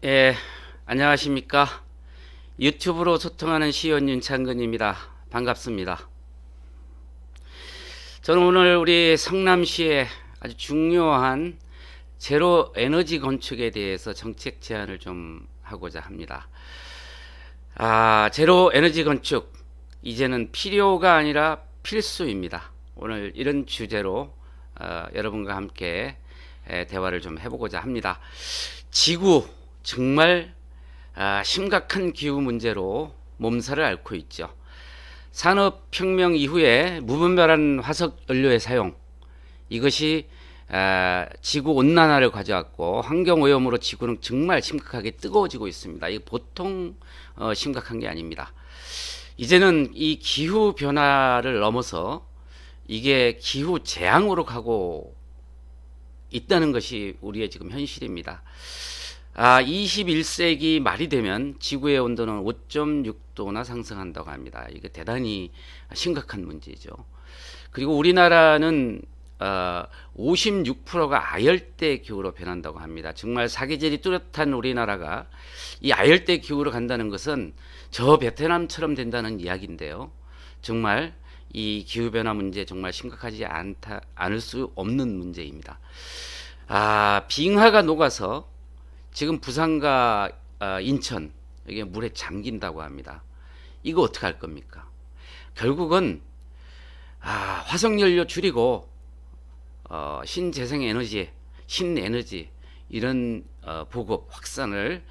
예, 안녕하십니까. 유튜브로 소통하는 시원 윤창근입니다. 반갑습니다. 저는 오늘 우리 성남시의 아주 중요한 제로 에너지 건축에 대해서 정책 제안을 좀 하고자 합니다. 제로 에너지 건축, 이제는 필요가 아니라 필수입니다. 오늘 이런 주제로 여러분과 함께 대화를 좀 해보고자 합니다. 지구, 정말 심각한 기후 문제로 몸살을 앓고 있죠. 산업혁명 이후에 무분별한 화석 연료의 사용, 이것이 지구 온난화를 가져왔고 환경 오염으로 지구는 정말 심각하게 뜨거워지고 있습니다. 이게 보통 심각한 게 아닙니다. 이제는 이 기후 변화를 넘어서 이게 기후 재앙으로 가고 있다는 것이 우리의 지금 현실입니다. 21세기 말이 되면 지구의 온도는 5.6도나 상승한다고 합니다. 이게 대단히 심각한 문제죠. 그리고 우리나라는 56%가 아열대 기후로 변한다고 합니다. 정말 사계절이 뚜렷한 우리나라가 이 아열대 기후로 간다는 것은 저 베트남처럼 된다는 이야기인데요. 정말 이 기후변화 문제 정말 심각하지 않을 수 없는 문제입니다. 빙하가 녹아서 지금 부산과 인천 이게 물에 잠긴다고 합니다. 이거 어떻게 할 겁니까? 결국은 화석연료 줄이고 신재생에너지, 신에너지 이런 보급 확산을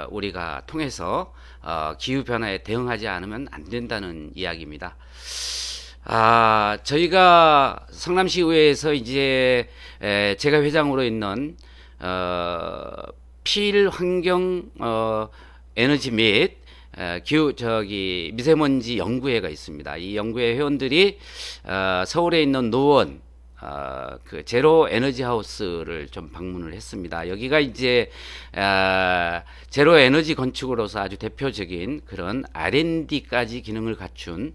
우리가 통해서 기후 변화에 대응하지 않으면 안 된다는 이야기입니다. 저희가 성남시 의회에서 이제 제가 회장으로 있는 필환경 에너지 및 기후 미세먼지 연구회가 있습니다. 이 연구회 회원들이 서울에 있는 노원 그 제로 에너지 하우스를 좀 방문을 했습니다. 여기가 이제 제로 에너지 건축으로서 아주 대표적인 그런 R&D까지 기능을 갖춘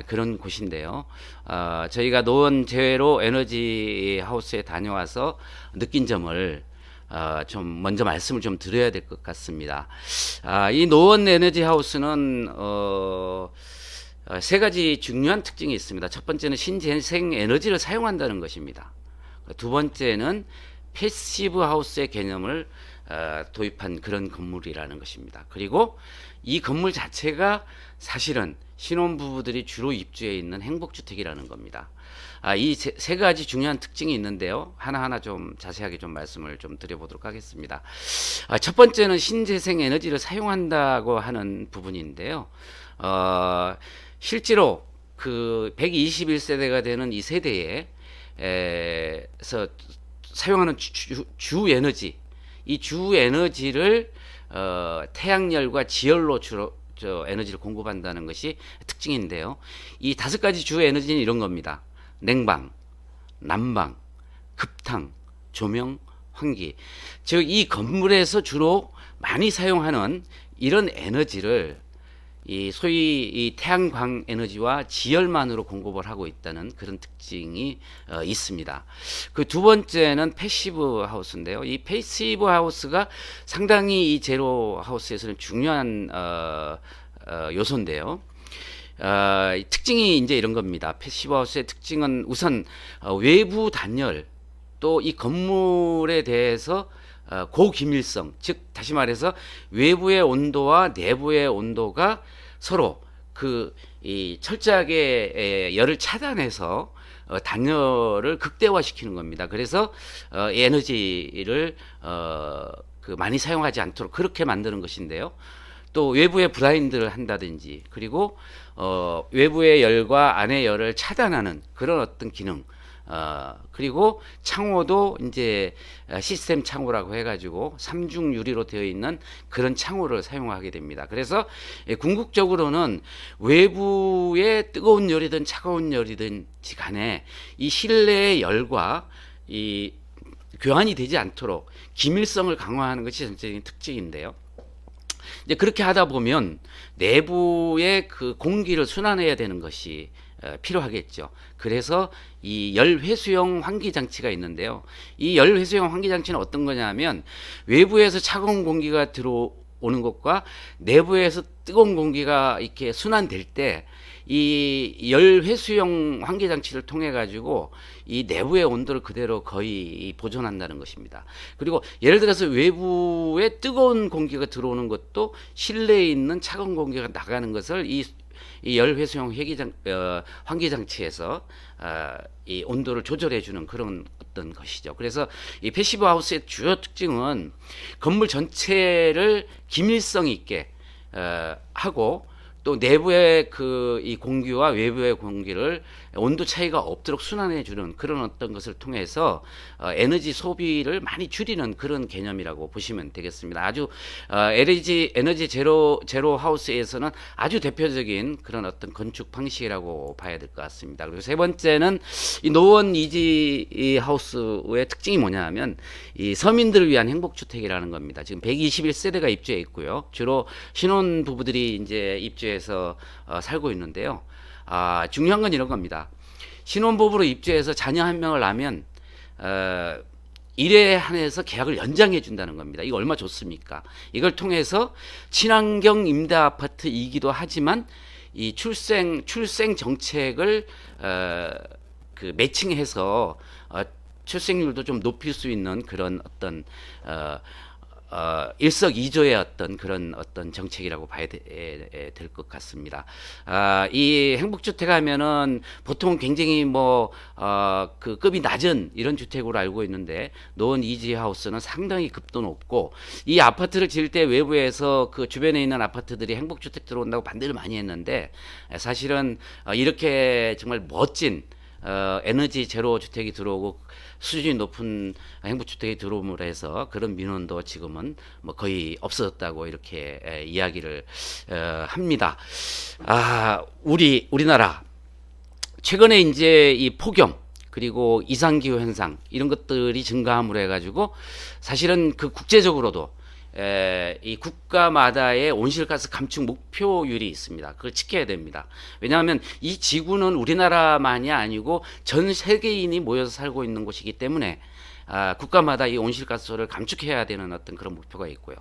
그런 곳인데요. 저희가 노원 제로 에너지 하우스에 다녀와서 느낀 점을 좀 먼저 말씀을 좀 드려야 될 것 같습니다. 이 노원 에너지 하우스는 세 가지 중요한 특징이 있습니다. 첫 번째는 신재생 에너지를 사용한다는 것입니다. 두 번째는 패시브 하우스의 개념을 도입한 그런 건물이라는 것입니다. 그리고 이 건물 자체가 사실은 신혼부부들이 주로 입주해 있는 행복주택이라는 겁니다. 이 세 가지 중요한 특징이 있는데요. 하나하나 좀 자세하게 좀 말씀을 좀 드려보도록 하겠습니다. 첫 번째는 신재생 에너지를 사용한다고 하는 부분인데요. 실제로 그 121세대가 되는 이 세대에서 사용하는 주 에너지, 이 주 에너지를 태양열과 지열로 주로 에너지를 공급한다는 것이 특징인데요. 이 다섯 가지 주 에너지는 이런 겁니다. 냉방, 난방, 급탕, 조명, 환기. 즉 이 건물에서 주로 많이 사용하는 이런 에너지를 이 소위 이 태양광 에너지와 지열만으로 공급을 하고 있다는 그런 특징이 있습니다. 그 두 번째는 패시브 하우스인데요. 이 패시브 하우스가 상당히 이 제로 하우스에서는 중요한 요소인데요. 특징이 이제 이런 겁니다. 패시브 하우스의 특징은 우선 외부 단열, 또 이 건물에 대해서 고기밀성, 즉 다시 말해서 외부의 온도와 내부의 온도가 서로 이 철저하게 열을 차단해서 단열을 극대화시키는 겁니다. 그래서 에너지를 많이 사용하지 않도록 그렇게 만드는 것인데요. 또 외부에 블라인드를 한다든지, 그리고 외부의 열과 안의 열을 차단하는 그런 어떤 기능, 그리고 창호도 이제 시스템 창호라고 해가지고 삼중 유리로 되어 있는 그런 창호를 사용하게 됩니다. 그래서 궁극적으로는 외부의 뜨거운 열이든 차가운 열이든지 간에 이 실내의 열과 이 교환이 되지 않도록 기밀성을 강화하는 것이 전체적인 특징인데요. 이제 그렇게 하다 보면 내부의 그 공기를 순환해야 되는 것이 필요하겠죠. 그래서 이 열회수용 환기 장치가 있는데요. 이 열회수용 환기 장치는 어떤 거냐면 외부에서 차가운 공기가 들어오는 것과 내부에서 뜨거운 공기가 이렇게 순환될 때 이 열회수용 환기 장치를 통해 가지고 이 내부의 온도를 그대로 거의 보존한다는 것입니다. 그리고 예를 들어서 외부에 뜨거운 공기가 들어오는 것도 실내에 있는 차가운 공기가 나가는 것을 이 열회수용 환기 장치에서 이 온도를 조절해 주는 그런 어떤 것이죠. 그래서 이 패시브 하우스의 주요 특징은 건물 전체를 기밀성 있게 하고 또 내부의 이 공기와 외부의 공기를 온도 차이가 없도록 순환해 주는 그런 어떤 것을 통해서 에너지 소비를 많이 줄이는 그런 개념이라고 보시면 되겠습니다. 아주 에너지 제로 하우스에서는 아주 대표적인 그런 어떤 건축 방식이라고 봐야 될 것 같습니다. 그리고 세 번째는 이 노원 이지 하우스의 특징이 뭐냐하면 이 서민들을 위한 행복주택이라는 겁니다. 지금 121세대가 입주해 있고요. 주로 신혼 부부들이 이제 입주해서 살고 있는데요. 중요한 건 이런 겁니다. 신혼부부로 입주해서 자녀 한 명을 낳으면 1회 한해서 계약을 연장해 준다는 겁니다. 이거 얼마 좋습니까? 이걸 통해서 친환경 임대 아파트이기도 하지만 이 출생 정책을 그 매칭해서 출생률도 좀 높일 수 있는 그런 어떤 일석이조의 어떤 그런 어떤 정책이라고 봐야 될 것 같습니다. 이 행복주택 하면은 보통 굉장히 그 급이 낮은 이런 주택으로 알고 있는데 노원 이지 하우스는 상당히 급도 높고 이 아파트를 지을 때 외부에서 그 주변에 있는 아파트들이 행복주택 들어온다고 반대를 많이 했는데 사실은 이렇게 정말 멋진 에너지 제로 주택이 들어오고 수준이 높은 행복주택이 들어옴으로 해서 그런 민원도 지금은 거의 없어졌다고 이렇게 이야기를 합니다. 우리나라 최근에 이제 이 폭염 그리고 이상기후 현상 이런 것들이 증가함으로 해가지고 사실은 그 국제적으로도 이 국가마다의 온실가스 감축 목표율이 있습니다. 그걸 지켜야 됩니다. 왜냐하면 이 지구는 우리나라만이 아니고 전 세계인이 모여서 살고 있는 곳이기 때문에 국가마다 이 온실가스를 감축해야 되는 어떤 그런 목표가 있고요.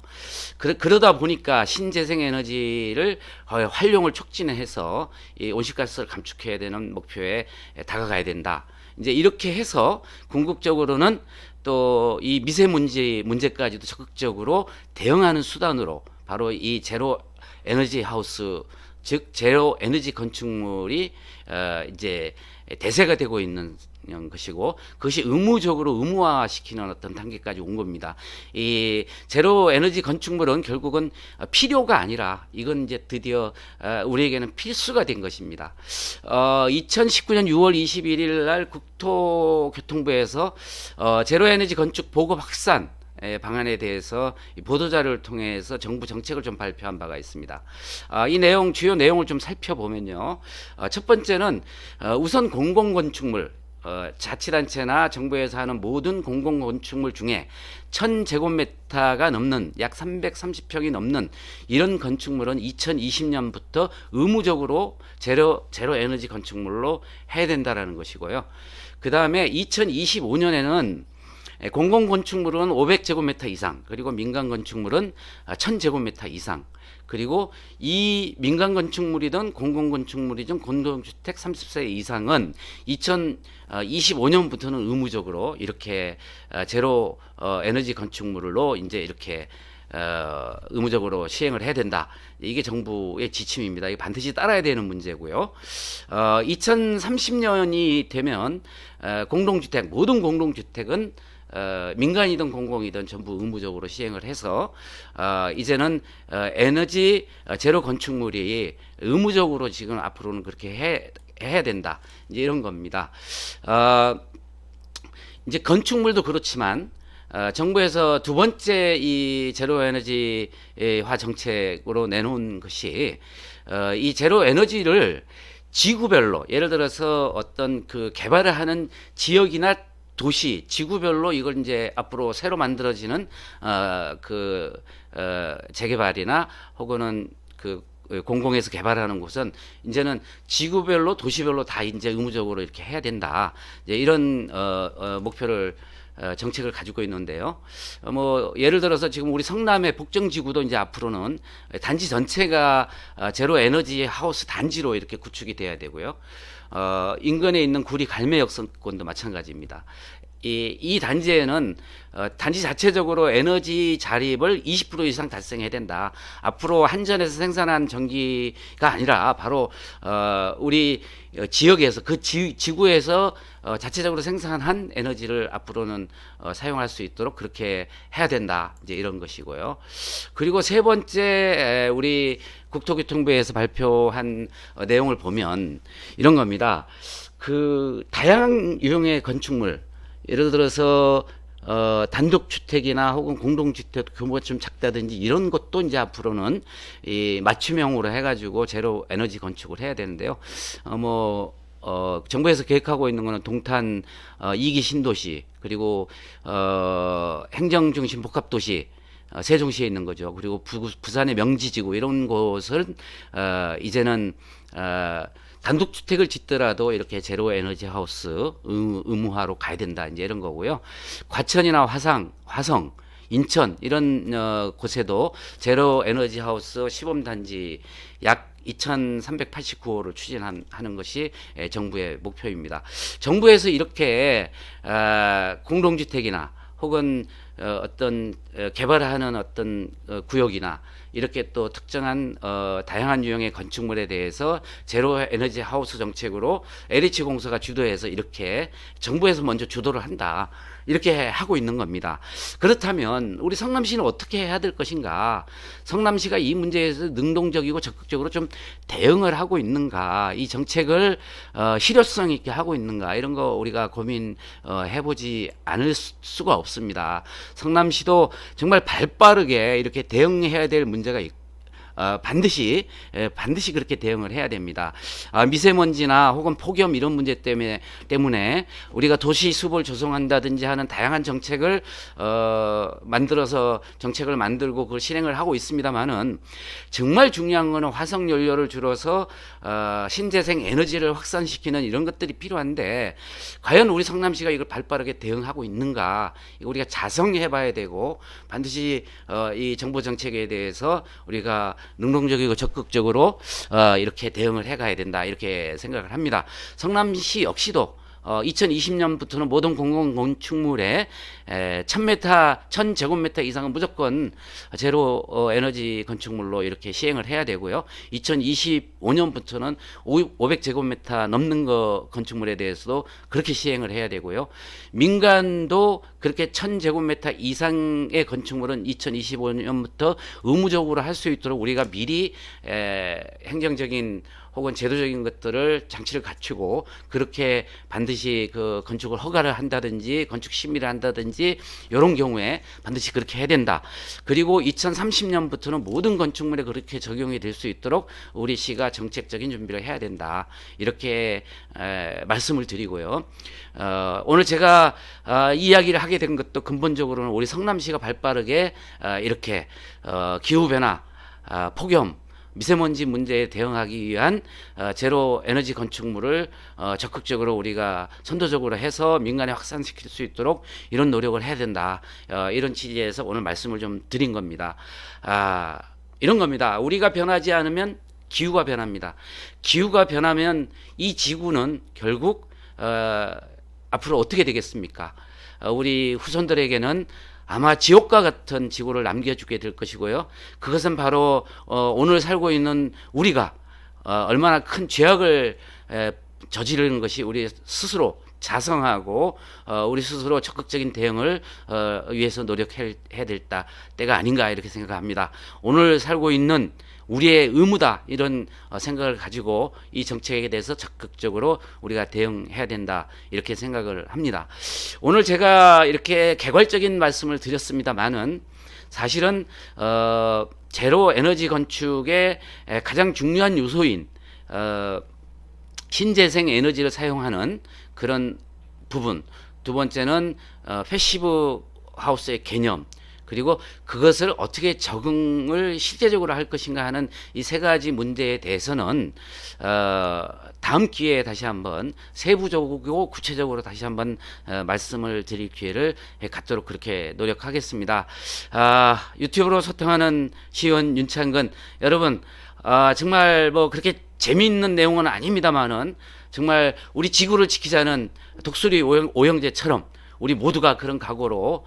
그러다 보니까 신재생 에너지를 활용을 촉진해서 이 온실가스를 감축해야 되는 목표에 다가가야 된다. 이제 이렇게 해서 궁극적으로는 또 이 미세먼지 문제까지도 적극적으로 대응하는 수단으로 바로 이 제로 에너지 하우스 즉 제로 에너지 건축물이 이제 대세가 되고 있는 것이고 그것이 의무화시키는 어떤 단계까지 온 겁니다. 이 제로 에너지 건축물은 결국은 필요가 아니라 이건 이제 드디어 우리에게는 필수가 된 것입니다. 2019년 6월 21일 날 국토교통부에서 제로 에너지 건축 보급 확산 방안에 대해서 보도자료를 통해서 정부 정책을 좀 발표한 바가 있습니다. 이 주요 내용을 좀 살펴보면요. 첫 번째는 우선 공공건축물 자치단체나 정부에서 하는 모든 공공건축물 중에 1000제곱미터가 넘는 약 330평이 넘는 이런 건축물은 2020년부터 의무적으로 제로 에너지 건축물로 해야 된다라는 것이고요. 그 다음에 2025년에는 공공건축물은 500제곱미터 이상 그리고 민간건축물은 1000제곱미터 이상 그리고 이 민간건축물이든 공공건축물이든 공동주택 30세 이상은 2025년부터는 의무적으로 이렇게 제로 에너지 건축물로 이제 이렇게 의무적으로 시행을 해야 된다. 이게 정부의 지침입니다. 이게 반드시 따라야 되는 문제고요. 2030년이 되면 모든 공동주택은 민간이든 공공이든 전부 의무적으로 시행을 해서 이제는 에너지 제로 건축물이 의무적으로 지금 앞으로는 그렇게 해야 된다. 이제 이런 겁니다. 이제 건축물도 그렇지만 정부에서 두 번째 이 제로 에너지화 정책으로 내놓은 것이 이 제로 에너지를 지구별로 예를 들어서 어떤 그 개발을 하는 지역이나 도시, 지구별로 이걸 이제 앞으로 새로 만들어지는 재개발이나 혹은 그 공공에서 개발하는 곳은 이제는 지구별로 도시별로 다 이제 의무적으로 이렇게 해야 된다. 이제 이런 목표를 정책을 가지고 있는데요. 뭐 예를 들어서 지금 우리 성남의 복정지구도 이제 앞으로는 단지 전체가 제로 에너지 하우스 단지로 이렇게 구축이 돼야 되고요. 인근에 있는 구리 갈매역선권도 마찬가지입니다. 이 단지에는 단지 자체적으로 에너지 자립을 20% 이상 달성해야 된다. 앞으로 한전에서 생산한 전기가 아니라 바로 우리 지역에서 그 지구에서 자체적으로 생산한 에너지를 앞으로는 사용할 수 있도록 그렇게 해야 된다. 이제 이런 것이고요. 그리고 세 번째 우리 국토교통부에서 발표한 내용을 보면 이런 겁니다. 그 다양한 유형의 건축물, 예를 들어서 단독주택이나 혹은 공동주택 규모가 좀 작다든지 이런 것도 이제 앞으로는 이 맞춤형으로 해가지고 제로 에너지 건축을 해야 되는데요. 정부에서 계획하고 있는 거는 동탄 2기 신도시, 그리고 행정중심 복합도시, 세종시에 있는 거죠. 그리고 부산의 명지지구 이런 곳은 이제는 단독주택을 짓더라도 이렇게 제로 에너지 하우스 의무화로 가야 된다. 이제 이런 거고요. 과천이나 화성, 인천 이런 곳에도 제로 에너지 하우스 시범단지 약 2,389호를 추진하는 것이 정부의 목표입니다. 정부에서 이렇게 공동주택이나 혹은 어떤 개발하는 어떤 구역이나 이렇게 또 특정한 다양한 유형의 건축물에 대해서 제로 에너지 하우스 정책으로 LH공사가 주도해서 이렇게 정부에서 먼저 주도를 한다. 이렇게 하고 있는 겁니다. 그렇다면 우리 성남시는 어떻게 해야 될 것인가? 성남시가 이 문제에서 능동적이고 적극적으로 좀 대응을 하고 있는가? 이 정책을 실효성 있게 하고 있는가? 이런 거 우리가 고민해보지 않을 수가 없습니다. 성남시도 정말 발빠르게 이렇게 대응해야 될 문제가 있고 반드시 그렇게 대응을 해야 됩니다. 미세먼지나 혹은 폭염 이런 문제 때문에 우리가 도시 숲을 조성한다든지 하는 다양한 정책을 만들고 그걸 실행을 하고 있습니다만은 정말 중요한 거는 화석 연료를 줄여서 신재생 에너지를 확산시키는 이런 것들이 필요한데 과연 우리 성남시가 이걸 발빠르게 대응하고 있는가? 이거 우리가 자성해봐야 되고 반드시 이 정부 정책에 대해서 우리가 능동적이고 적극적으로 이렇게 대응을 해가야 된다 이렇게 생각을 합니다. 성남시 역시도 2020년부터는 모든 공공건축물에 1000제곱미터 이상은 무조건 제로 에너지 건축물로 이렇게 시행을 해야 되고요. 2025년부터는 500제곱미터 넘는 건축물에 대해서도 그렇게 시행을 해야 되고요. 민간도 그렇게 1000제곱미터 이상의 건축물은 2025년부터 의무적으로 할 수 있도록 우리가 미리 행정적인 혹은 제도적인 것들을 장치를 갖추고 그렇게 반드시 그 건축을 허가를 한다든지 건축 심의를 한다든지 이런 경우에 반드시 그렇게 해야 된다. 그리고 2030년부터는 모든 건축물에 그렇게 적용이 될 수 있도록 우리 시가 정책적인 준비를 해야 된다. 이렇게 말씀을 드리고요. 오늘 제가 이야기를 하게 된 것도 근본적으로는 우리 성남시가 발빠르게 이렇게 기후변화, 폭염, 미세먼지 문제에 대응하기 위한 제로 에너지 건축물을 적극적으로 우리가 선도적으로 해서 민간에 확산시킬 수 있도록 이런 노력을 해야 된다. 이런 취지에서 오늘 말씀을 좀 드린 겁니다. 이런 겁니다. 우리가 변하지 않으면 기후가 변합니다. 기후가 변하면 이 지구는 결국 앞으로 어떻게 되겠습니까? 우리 후손들에게는 아마 지옥과 같은 지구를 남겨주게 될 것이고요. 그것은 바로 오늘 살고 있는 우리가 얼마나 큰 죄악을 저지르는 것이 우리 스스로 자성하고 우리 스스로 적극적인 대응을 위해서 노력해야 될 때가 아닌가 이렇게 생각합니다. 오늘 살고 있는 우리의 의무다 이런 생각을 가지고 이 정책에 대해서 적극적으로 우리가 대응해야 된다 이렇게 생각을 합니다. 오늘 제가 이렇게 개괄적인 말씀을 드렸습니다만은 사실은 제로 에너지 건축의 가장 중요한 요소인 신재생 에너지를 사용하는 그런 부분, 두 번째는 패시브 하우스의 개념, 그리고 그것을 어떻게 적응을 실제적으로 할 것인가 하는 이 세 가지 문제에 대해서는 다음 기회에 다시 한번 세부적이고 구체적으로 다시 한번 말씀을 드릴 기회를 갖도록 그렇게 노력하겠습니다. 유튜브로 소통하는 시의원 윤창근 여러분, 정말 뭐 그렇게 재미있는 내용은 아닙니다만은 정말 우리 지구를 지키자는 독수리 오영재처럼 우리 모두가 그런 각오로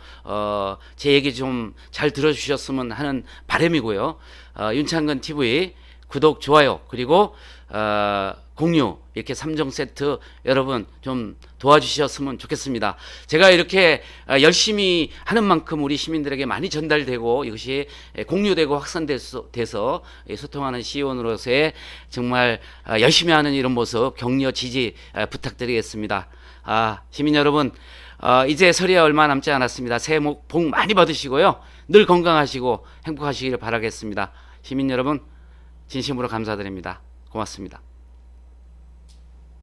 제 얘기 좀 잘 들어주셨으면 하는 바람이고요. 윤창근 TV 구독, 좋아요 그리고 공유 이렇게 3종 세트 여러분 좀 도와주셨으면 좋겠습니다. 제가 이렇게 열심히 하는 만큼 우리 시민들에게 많이 전달되고 이것이 공유되고 확산돼서 소통하는 시의원으로서의 정말 열심히 하는 이런 모습 격려 지지 부탁드리겠습니다. 시민 여러분, 이제 설이 얼마 남지 않았습니다. 새해 복 많이 받으시고요. 늘 건강하시고 행복하시기를 바라겠습니다. 시민 여러분 진심으로 감사드립니다. 고맙습니다.